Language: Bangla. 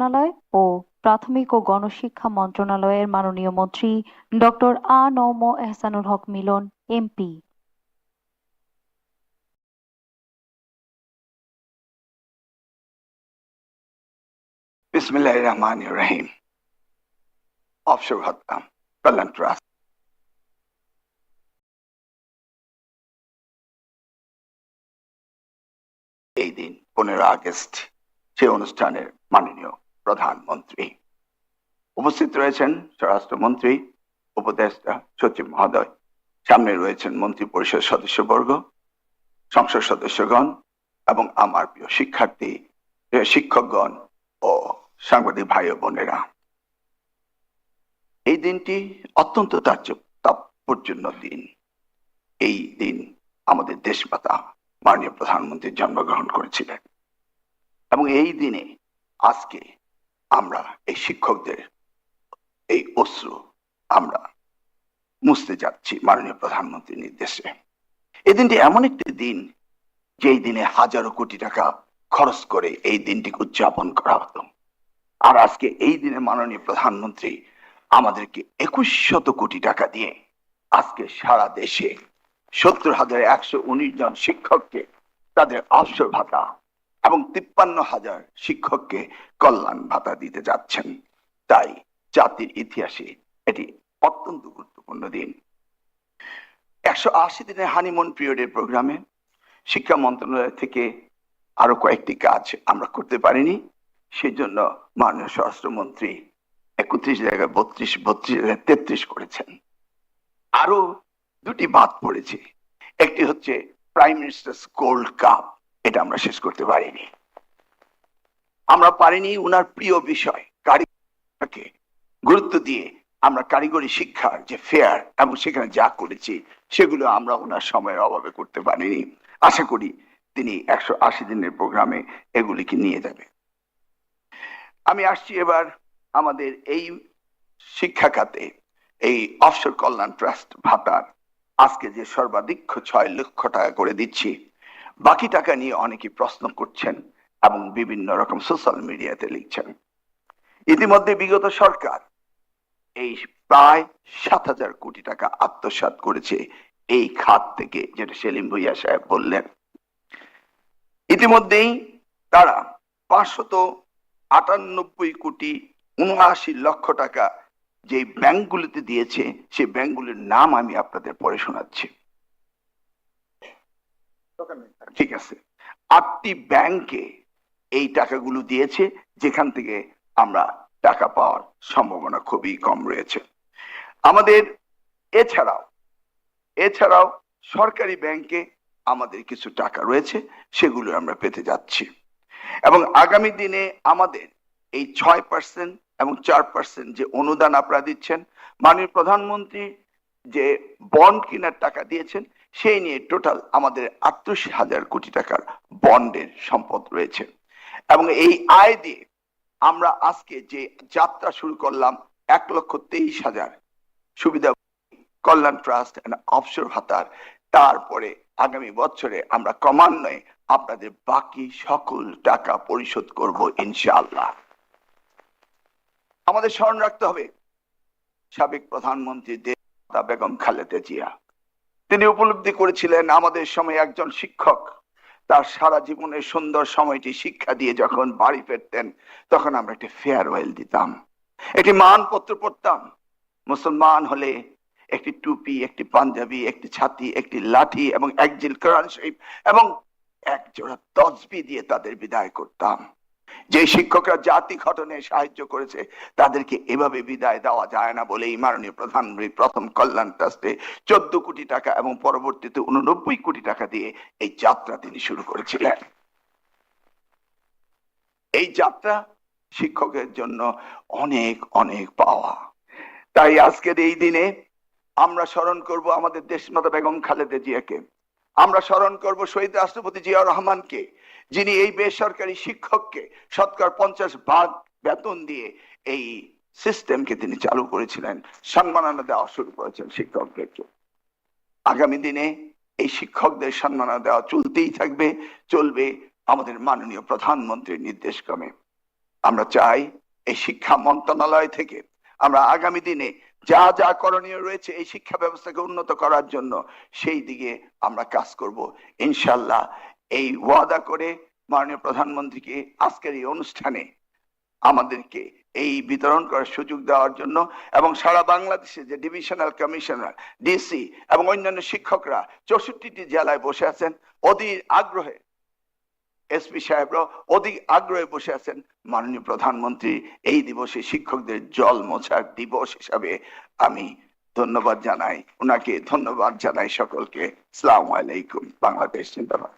মন্ত্রণালয় ও প্রাথমিক ও গণশিক্ষা মন্ত্রণালয়ের মাননীয় মন্ত্রী ডক্টর আ.ন.ম এহসানুল হক মিলন এমপি। বিসমিল্লাহির রহমানির রহিম। অবসর ভাতা কল্যাণ ট্রাস্ট এই দিন 15 আগস্ট সে অনুষ্ঠানের মাননীয় প্রধানমন্ত্রী উপস্থিত রয়েছেন, স্বরাষ্ট্রমন্ত্রী, উপদেষ্টা, সচিব মহোদয়, সামনে রয়েছেন মন্ত্রী পরিষদ সদস্যবর্গ, সংসদ সদস্যগণ এবং আমার প্রিয় শিক্ষার্থী, শিক্ষকগণ ও সাংবাদিক ভাই ও বোনেরা। এই দিনটি অত্যন্ত তাৎপর্যপূর্ণ দিন। এই দিন আমাদের দেশমাতা মাননীয় প্রধানমন্ত্রী জন্মগ্রহণ করেছিলেন এবং এই দিনে আজকে আমরা এই শিক্ষকদের এই অশ্রু আমরা মুছতে যাচ্ছি মাননীয় প্রধানমন্ত্রীর নির্দেশে। এই দিনটি এমন একটি দিন যেই দিনে হাজারো কোটি টাকা খরচ করে এই দিনটিকে উদযাপন করা হতো, আর আজকে এই দিনে মাননীয় প্রধানমন্ত্রী আমাদেরকে 2100 কোটি টাকা দিয়ে আজকে সারা দেশে 70,119 জন শিক্ষককে তাদের অবসর ভাতা এবং 53,000 শিক্ষককে কল্যাণ ভাতা দিতে যাচ্ছেন। তাই জাতির ইতিহাসে এটি অত্যন্ত গুরুত্বপূর্ণ দিন। 180 দিনের হানিমুন পিরিয়ডের প্রোগ্রামে শিক্ষা মন্ত্রণালয় থেকে আরো কয়েকটি কাজ আমরা করতে পারিনি, সেই জন্য মাননীয় স্বরাষ্ট্রমন্ত্রী 31 জায়গায় 32 জায়গায় 33 করেছেন। আরো দুটি বাদ পড়েছে, একটি হচ্ছে প্রাইম মিনিস্টার্স গোল্ড কাপ, এটা আমরা শেষ করতে পারিনি। আমরা পারিনি উনার প্রিয় বিষয় কারিগরকে গুরুত্ব দিয়ে আমরা কারিগরি শিক্ষার যে ফেয়ার এবং সেখানে যা করেছি সেগুলো আমরা ওনার সময়ের অভাবে করতে পারিনি। আশা করি তিনি 180 দিনের প্রোগ্রামে এগুলিকে নিয়ে যাবে। আমি আসছি এবার আমাদের এই শিক্ষা খাতে এই অবসর কল্যাণ ট্রাস্ট ভাতার আজকে যে সর্বাধিক 6 লক্ষ টাকা করে দিচ্ছি, বাকি টাকা নিয়ে অনেকে প্রশ্ন করছেন এবং বিভিন্ন রকম সোশ্যাল মিডিয়াতে লিখছেন। ইতিমধ্যে বিগত সরকার এই প্রায় 7,000 কোটি টাকা আত্মসাৎ করেছে এই খাত থেকে, যেটা সেলিম ভুইয়া সাহেব বললেন। ইতিমধ্যেই তারা 598 কোটি 79 লক্ষ টাকা যে ব্যাংকগুলিতে দিয়েছে, সেই ব্যাংকগুলির নাম আমি আপনাদের পড়ে শোনাচ্ছি। ঠিক আছে, 8টি ব্যাংকে এই টাকাগুলো দিয়েছে, যেখান থেকে আমরা টাকা পাওয়ার সম্ভাবনা খুবই কম রয়েছে। আমাদের এছাড়াও সরকারি ব্যাংকে আমাদের কিছু টাকা রয়েছে, সেগুলো আমরা পেতে যাচ্ছি এবং আগামী দিনে আমাদের এই 6% এবং 4% যে অনুদান আপনারা দিচ্ছেন, মাননীয় প্রধানমন্ত্রী যে বন্ড কেনার টাকা দিয়েছেন, সেই নিয়ে টোটাল আমাদের 38,000 কোটি টাকার বন্ডের সম্পদ রয়েছে এবং এই আয় দিয়ে আমরা আজকে যে যাত্রা শুরু করলাম 1,23,000 সুবিধা কল্যাণ ট্রাস্ট এন্ড অবসর ভাতার, তারপরে আগামী বছরে আমরা ক্রমান্বয়ে আপনাদের বাকি সকল টাকা পরিশোধ করব ইনশাআল্লাহ। আমাদের স্মরণ রাখতে হবে সাবেক প্রধানমন্ত্রী দেশমাতা বেগম খালেদা জিয়া, তিনি উপলব্ধি করেছিলেন আমাদের সময় একজন শিক্ষক তার সারা জীবনের সুন্দর সময়টি শিক্ষা দিয়ে যখন বাড়ি ফিরতেন, তখন আমরা একটি ফেয়ারওয়েল দিতাম, একটি মানপত্র পড়তাম। মুসলমান হলে একটি টুপি, একটি পাঞ্জাবি, একটি ছাতি, একটি লাঠি এবং এক জিল কোরআন শরীফ এবং এক জোড়া তসবিহ দিয়ে তাদের বিদায় করতাম। যে শিক্ষকরা জাতি গঠনে সাহায্য করেছে, তাদেরকে এভাবে বিদায় দেওয়া যায় না বলেই মাননীয় প্রধানমন্ত্রী প্রথম কল্যাণ ট্রাস্টে 14 কোটি টাকা এবং পরবর্তীতে 89 কোটি টাকা দিয়ে এই যাত্রা তিনি শুরু করেছিলেন। এই যাত্রা শিক্ষকের জন্য অনেক অনেক পাওয়া। তাই আজকের এই দিনে আমরা স্মরণ করব আমাদের দেশমাতা বেগম খালেদা জিয়াকে, আমরা স্মরণ করব শহীদ রাষ্ট্রপতি জিয়াউর রহমানকে, যিনি এই বেসরকারি শিক্ষককে 50% বেতন দিয়ে এই সিস্টেমকে তিনি চালু করেছিলেন, সম্মাননা দেওয়া শুরু করেছেন শিক্ষকদেরকে। আগামী দিনে এই শিক্ষকদের সম্মাননা দেওয়া চলতেই থাকবে, চলবে আমাদের মাননীয় প্রধানমন্ত্রীর নির্দেশক্রমে। আমরা চাই এই শিক্ষা মন্ত্রণালয় থেকে আমরা আগামী দিনে যা যা করণীয় রয়েছে এই শিক্ষা ব্যবস্থাকে উন্নত করার জন্য সেই দিকে আমরা কাজ করব ইনশাল্লাহ। এই ওয়াদা করে মাননীয় প্রধানমন্ত্রীকে আজকের এই অনুষ্ঠানে আমাদেরকে এই বিতরণ করার সুযোগ দেওয়ার জন্য এবং সারা বাংলাদেশে যে ডিভিশনাল কমিশনার, ডিসি এবং অন্যান্য শিক্ষকরা 64টি জেলায় বসে আছেন অধীর আগ্রহে, এসপি সাহেবরা অধিক আগ্রহে বসে আছেন মাননীয় প্রধানমন্ত্রী এই দিবসে শিক্ষকদের জল মোছার দিবস হিসাবে আমি ধন্যবাদ জানাই ওনাকে, ধন্যবাদ জানাই সকলকে। আসসালামু আলাইকুম। বাংলাদেশ জিন্দাবাদ।